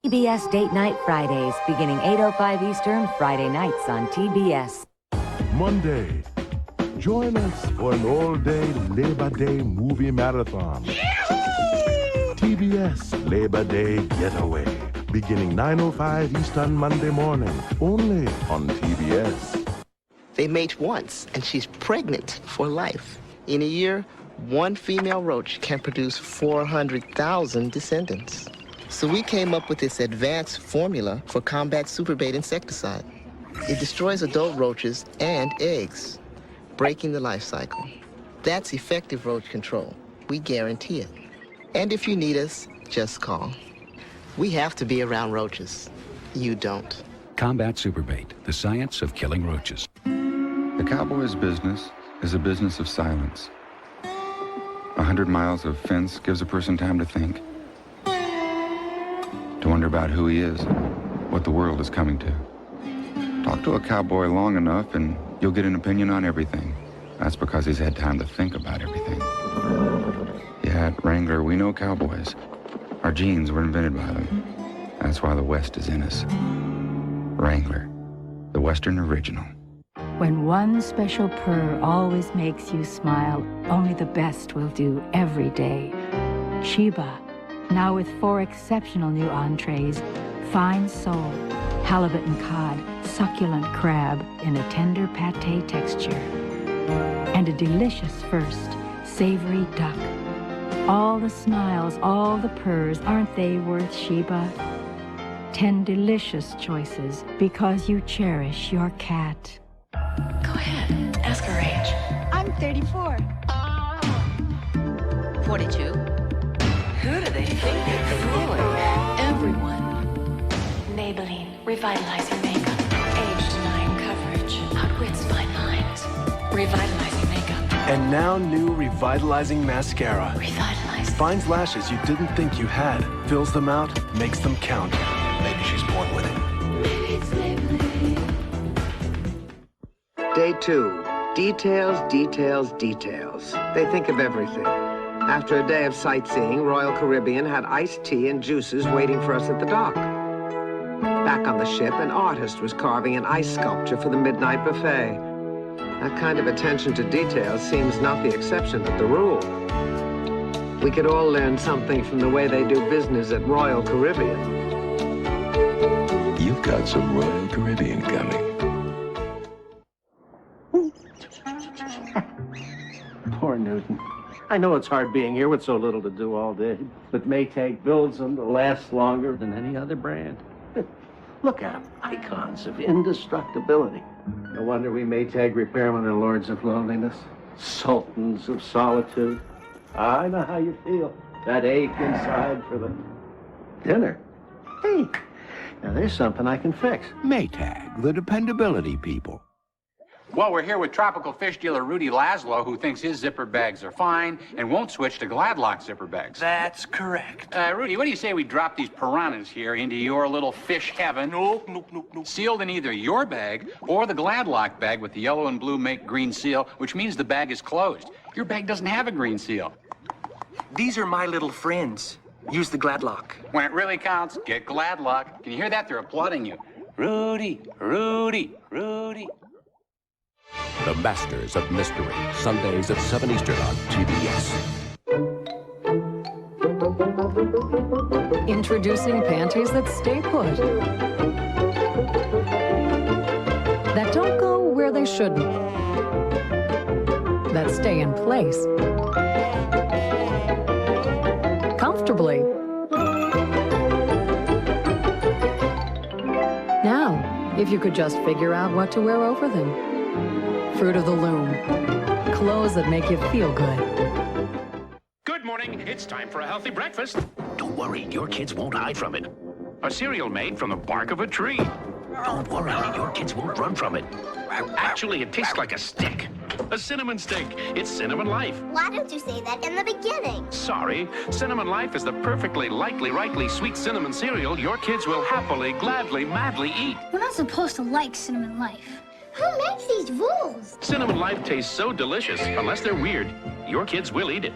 TBS Date Night Fridays, beginning 8:05 Eastern, Friday nights on TBS. Monday, join us for an all-day Labor Day movie marathon. TBS Labor Day Getaway, beginning 9:05 Eastern Monday morning, only on TBS. They mate once, and she's pregnant for life. In a year, one female roach can produce 400,000 descendants. So we came up with this advanced formula for combat SuperBait insecticide. It destroys adult roaches and eggs, breaking the life cycle. That's effective roach control. We guarantee it. And if you need us, just call. We have to be around roaches. You don't. Combat SuperBait, the science of killing roaches. The cowboy's business is a business of silence. 100 miles of fence gives a person time to think, to wonder about who he is, what the world is coming to. Talk to a cowboy long enough and you'll get an opinion on everything. That's because he's had time to think about everything. Yeah, at Wrangler, we know cowboys. Our jeans were invented by them. That's why the West is in us. Wrangler, the Western original. When one special purr always makes you smile, only the best will do every day. Sheba, now with 4 exceptional new entrees: fine sole, halibut and cod, succulent crab in a tender pate texture, and a delicious first, savory duck. All the smiles, all the purrs, aren't they worth Sheba? 10 delicious choices because you cherish your cat. Go ahead, ask her age. I'm 34. 42. Who do they think they're fooling? Everyone. Maybelline, revitalizing makeup. Age-denying coverage. Outwits fine lines. Revitalizing makeup. And now new Revitalizing mascara. Revitalizing. Finds lashes you didn't think you had. Fills them out, makes them count. Maybe she's born with it. Maybe it's Maybelline. Day 2. Details, details, details. They think of everything. After a day of sightseeing, Royal Caribbean had iced tea and juices waiting for us at the dock. Back on the ship, an artist was carving an ice sculpture for the midnight buffet. That kind of attention to detail seems not the exception but the rule. We could all learn something from the way they do business at Royal Caribbean. You've got some Royal Caribbean coming. Poor Newton. I know it's hard being here with so little to do all day, but Maytag builds them to last longer than any other brand. Look at them, icons of indestructibility. No wonder we Maytag repairmen are lords of loneliness, sultans of solitude. I know how you feel, that ache inside for the dinner. Hey, now there's something I can fix. Maytag, the dependability people. Well, we're here with tropical fish dealer Rudy Laszlo, who thinks his zipper bags are fine and won't switch to Gladlock zipper bags. That's correct. Rudy, what do you say we drop these piranhas here into your little fish heaven? Nope. Sealed in either your bag or the Gladlock bag with the yellow and blue make green seal, which means the bag is closed. Your bag doesn't have a green seal. These are my little friends. Use the Gladlock. When it really counts, get Gladlock. Can you hear that? They're applauding you. Rudy, Rudy, Rudy. The Masters of Mystery, Sundays at 7 Eastern on TBS. Introducing panties that stay put. That don't go where they shouldn't. That stay in place. Comfortably. Now, if you could just figure out what to wear over them. Fruit of the Loom. Clothes that make you feel good. Good morning. It's time for a healthy breakfast. Don't worry, your kids won't hide from it. A cereal made from the bark of a tree. Don't worry, your kids won't run from it. Actually, it tastes like a stick. A cinnamon stick. It's Cinnamon Life. Why don't you say that in the beginning? Sorry. Cinnamon Life is the perfectly, rightly sweet cinnamon cereal your kids will happily, gladly, madly eat. We're not supposed to like Cinnamon Life. Who makes these rules? Cinnamon Life tastes so delicious, unless they're weird. Your kids will eat it.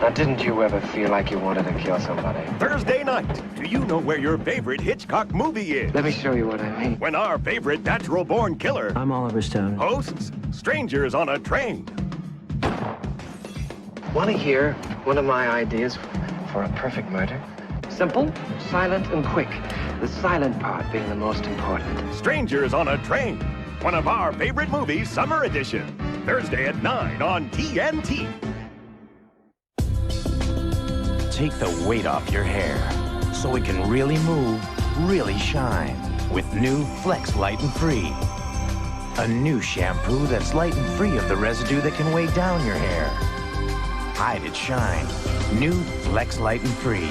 Now, didn't you ever feel like you wanted to kill somebody? Thursday night, do you know where your favorite Hitchcock movie is? Let me show you what I mean. When our favorite natural-born killer I'm Oliver Stone. hosts Strangers on a Train. Want to hear one of my ideas for a perfect murder? Simple, silent, and quick. The silent part being the most important. Strangers on a Train. One of our favorite movies, Summer Edition. Thursday at 9 on TNT. Take the weight off your hair so it can really move, really shine with new Flex Light and Free. A new shampoo that's light and free of the residue that can weigh down your hair. Hide its shine. New Flex Light and Free.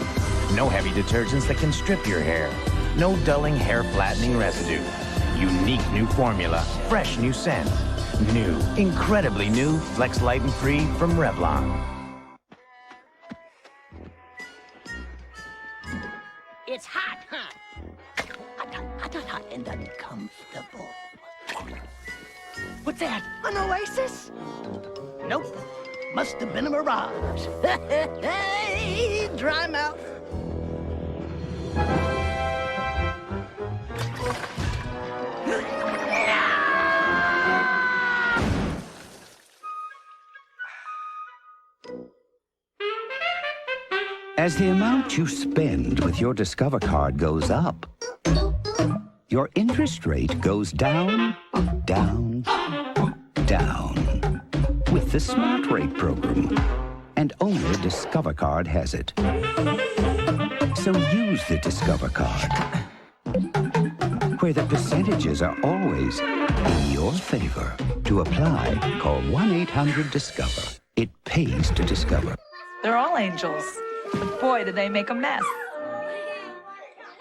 No heavy detergents that can strip your hair. No dulling hair flattening residue. Unique new formula, fresh new scent. New, incredibly new Flex Light and Free from Revlon. It's hot, huh? Hot, and uncomfortable. What's that? An oasis? Nope. Must have been a mirage. Hey, dry mouth. As the amount you spend with your Discover card goes up, your interest rate goes down, down, down. With the SmartRate program. And only Discover card has it. So use the Discover card, where the percentages are always in your favor. To apply, call 1-800-DISCOVER. It pays to discover. They're all angels. But boy, do they make a mess.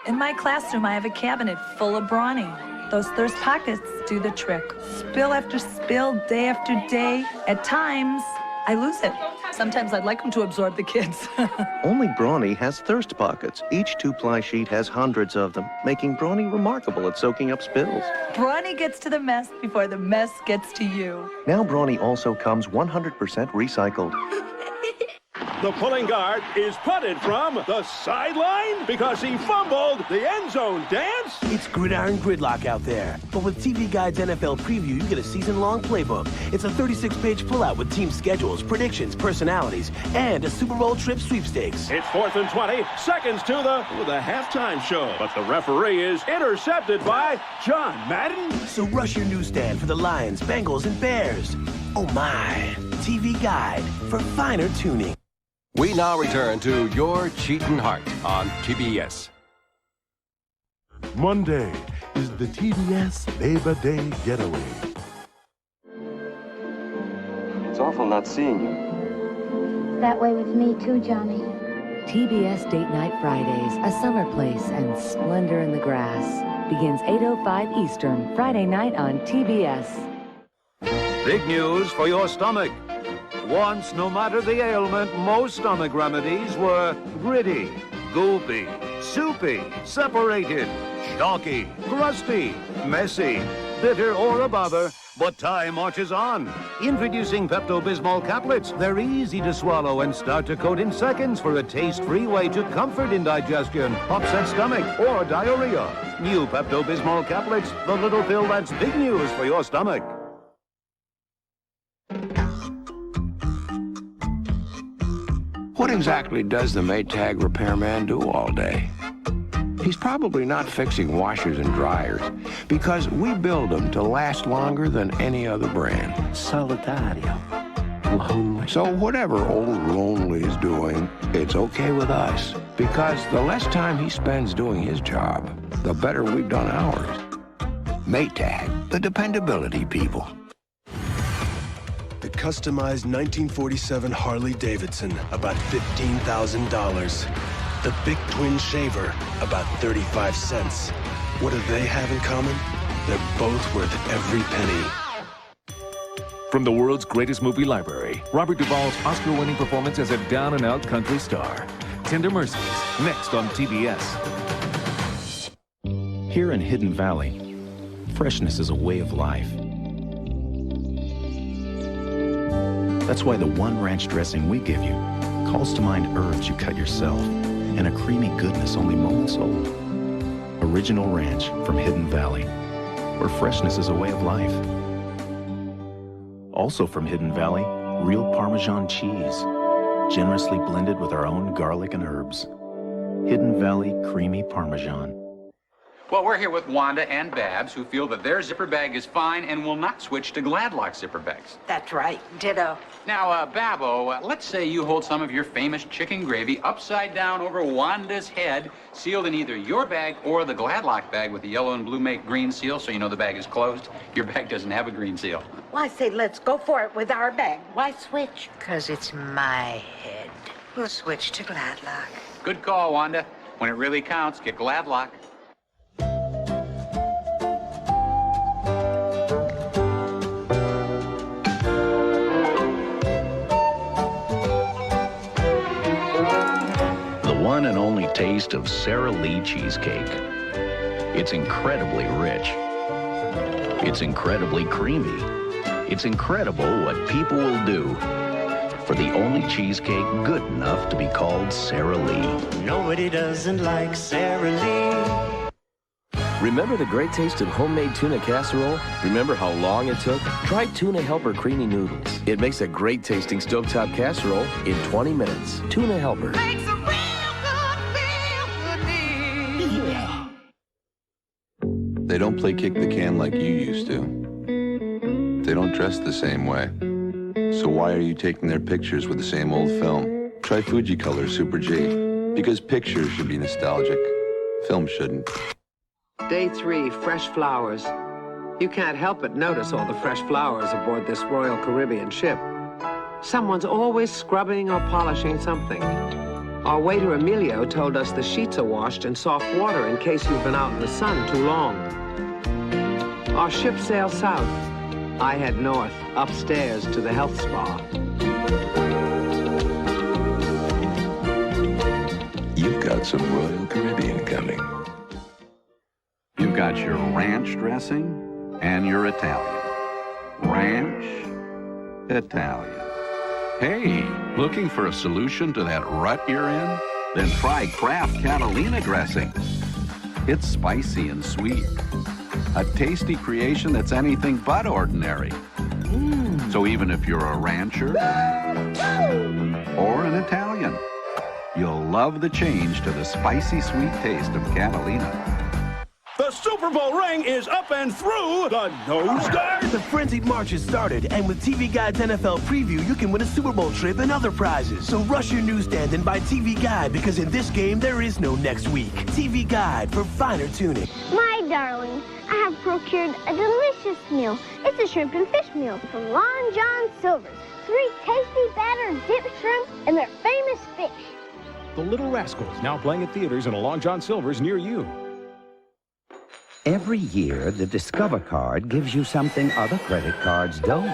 In my classroom, I have a cabinet full of Brawny. Those thirst pockets do the trick. Spill after spill, day after day. At times, I lose it. Sometimes I'd like them to absorb the kids. Only Brawny has thirst pockets. Each two-ply sheet has hundreds of them, making Brawny remarkable at soaking up spills. Brawny gets to the mess before the mess gets to you. Now Brawny also comes 100% recycled. The pulling guard is punted from the sideline because he fumbled the end zone dance. It's gridiron gridlock out there. But with TV Guide's NFL preview, you get a season-long playbook. It's a 36-page pullout with team schedules, predictions, personalities, and a Super Bowl trip sweepstakes. It's 4th and 20, seconds to the halftime show. But the referee is intercepted by John Madden. So rush your newsstand for the Lions, Bengals, and Bears. Oh my, TV Guide for finer tuning. We now return to Your Cheatin Heart on TBS. Monday is the TBS Labor Day Getaway. It's awful not seeing you. That way with me too, Johnny. TBS Date Night Fridays, a summer place and splendor in the grass. Begins 8:05 Eastern, Friday night on TBS. Big news for your stomach. Once, no matter the ailment, most stomach remedies were gritty, goopy, soupy, separated, chalky, crusty, messy, bitter, or a bother. But time marches on. Introducing Pepto-Bismol Caplets. They're easy to swallow and start to coat in seconds for a taste-free way to comfort indigestion, upset stomach, or diarrhea. New Pepto-Bismol Caplets, the little pill that's big news for your stomach. What exactly does the Maytag repairman do all day? He's probably not fixing washers and dryers because we build them to last longer than any other brand. Solitario. Lonely. So whatever old Lonely is doing, it's okay with us because the less time he spends doing his job, the better we've done ours. Maytag, the dependability people. The customized 1947 Harley-Davidson, about $15,000. The Bic Twin Shaver, about 35 cents. What do they have in common? They're both worth every penny. From the world's greatest movie library, Robert Duvall's Oscar-winning performance as a down-and-out country star. Tender Mercies, next on TBS. Here in Hidden Valley, freshness is a way of life. That's why the one ranch dressing we give you calls to mind herbs you cut yourself and a creamy goodness only moments old. Original Ranch from Hidden Valley, where freshness is a way of life. Also from Hidden Valley, real Parmesan cheese, generously blended with our own garlic and herbs. Hidden Valley Creamy Parmesan. Well, we're here with Wanda and Babs, who feel that their zipper bag is fine and will not switch to Gladlock zipper bags. That's right. Ditto. Now, Babbo, let's say you hold some of your famous chicken gravy upside down over Wanda's head, sealed in either your bag or the Gladlock bag with the yellow and blue make green seal, so you know the bag is closed. Your bag doesn't have a green seal. Well, I say let's go for it with our bag. Why switch? Because it's my head. We'll switch to Gladlock. Good call, Wanda. When it really counts, get Gladlock. One and only taste of Sara Lee Cheesecake. It's incredibly rich. It's incredibly creamy. It's incredible what people will do for the only cheesecake good enough to be called Sara Lee. Nobody doesn't like Sara Lee. Remember the great taste of homemade tuna casserole? Remember how long it took? Try Tuna Helper Creamy Noodles. It makes a great tasting stovetop casserole in 20 minutes. Tuna Helper. They don't play kick the can like you used to. They don't dress the same way. So why are you taking their pictures with the same old film? Try Fujicolor Super G. Because pictures should be nostalgic. Film shouldn't. Day 3, fresh flowers. You can't help but notice all the fresh flowers aboard this Royal Caribbean ship. Someone's always scrubbing or polishing something. Our waiter Emilio told us the sheets are washed in soft water in case you've been out in the sun too long. Our ship sails south. I head north, upstairs to the health spa. You've got some Royal Caribbean coming. You've got your ranch dressing and your Italian. Ranch, Italian. Hey, looking for a solution to that rut you're in? Then try Kraft Catalina dressing. It's spicy and sweet. A tasty creation that's anything but ordinary. So even if you're a rancher or an Italian, you'll love the change to the spicy sweet taste of Catalina. The Super Bowl ring is up and through the nose guard. The frenzied march has started, and with TV Guide's NFL preview, you can win a Super Bowl trip and other prizes. So rush your newsstand and buy TV Guide, because in this game, there is no next week. TV Guide for finer tuning. My darling, I have procured a delicious meal. It's a shrimp and fish meal from Long John Silver's. 3 tasty battered dip shrimp and their famous fish. The Little Rascals, now playing at theaters and a Long John Silver's near you. Every year, the Discover card gives you something other credit cards don't.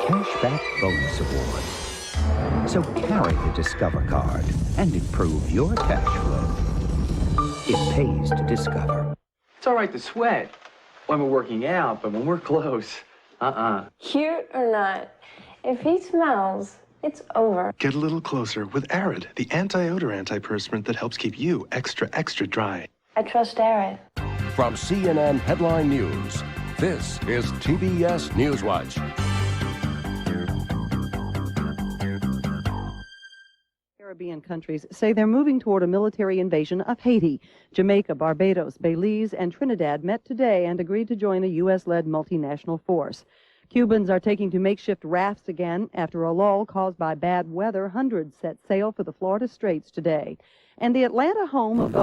Cashback Bonus Award. So carry the Discover card and improve your cash flow. It pays to Discover. It's all right to sweat when we're working out, but when we're close, Cute or not, if he smells, it's over. Get a little closer with Arrid, the anti-odor antiperspirant that helps keep you extra, extra dry. I trust Arrid. From CNN Headline News, this is TBS Newswatch. Caribbean countries say they're moving toward a military invasion of Haiti. Jamaica, Barbados, Belize, and Trinidad met today and agreed to join a U.S.-led multinational force. Cubans are taking to makeshift rafts again. After a lull caused by bad weather, hundreds set sail for the Florida Straits today. And the Atlanta home of